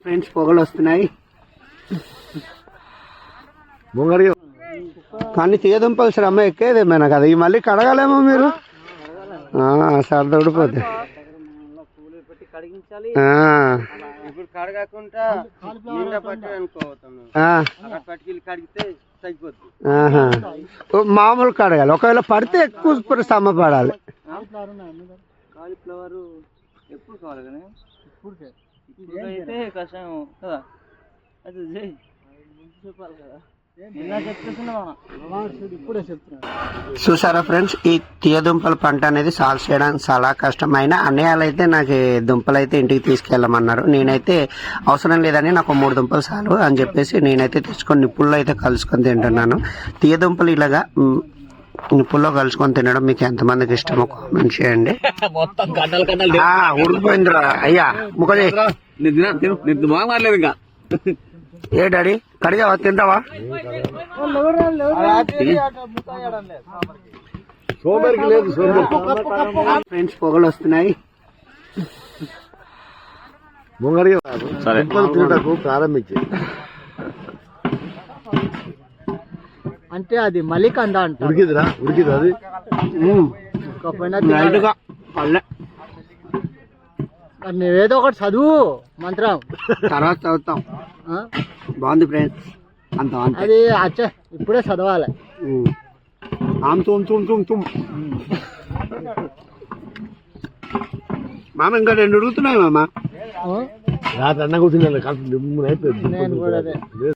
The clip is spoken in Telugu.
ఫ్రెండ్స్ పొగలు వస్తున్నాయి కానీ తీయదుంపలు శ్రమ ఎక్కేదేమైనా కదా ఇవి మళ్ళీ కడగాలేమో మీరు సర్దడిపోతే మామూలు కడగాలి ఒకవేళ పడితే ఎక్కువ శ్రమ పడాలి కాలీఫ్లవర్ ఎప్పుడు కావాలి కానీ ఇప్పుడు అయితే కషాయం కదా అది చెప్పాలి కదా చూసారా ఫ్రెండ్స్ ఈ తీయదుంపల పంట అనేది సాల్వ్ చేయడానికి చాలా కష్టమైన అన్నయ్యలు అయితే నాకు దుంపలు అయితే ఇంటికి తీసుకెళ్ళమన్నారు నేనైతే అవసరం లేదని నాకు 3 దుంపలు చాలు అని చెప్పేసి నేనైతే తెచ్చుకొని నిప్పుల్లో అయితే కలుసుకొని తింటున్నాను తీయదుంపలు ఇలాగా నిప్పుల్లో కలుసుకొని తినడం మీకు ఎంతమందికి ఇష్టమో కామెంట్ చేయండి ఉడికిపోయిందిరా అయ్యా ముఖజీ ఇంకా ఏ డాడీ కడిగావా తింటావా ఫ్రెండ్స్ పొగలు వస్తున్నాయి ప్రారంభించి అంటే అది మలికంద అంట ఉడికిదిరా ఉడికిది అది నువ్వేదో ఒకటి చదువు మంత్రం తర్వాత చదువుతాం బాగుంది ఫ్రెండ్స్ అంత అది అచ్చా ఇప్పుడే చదవాలి మామ ఇంకా 2 ఉడుకుతున్నాయి మామ రాత్రి అన్న కూర్చున్నాను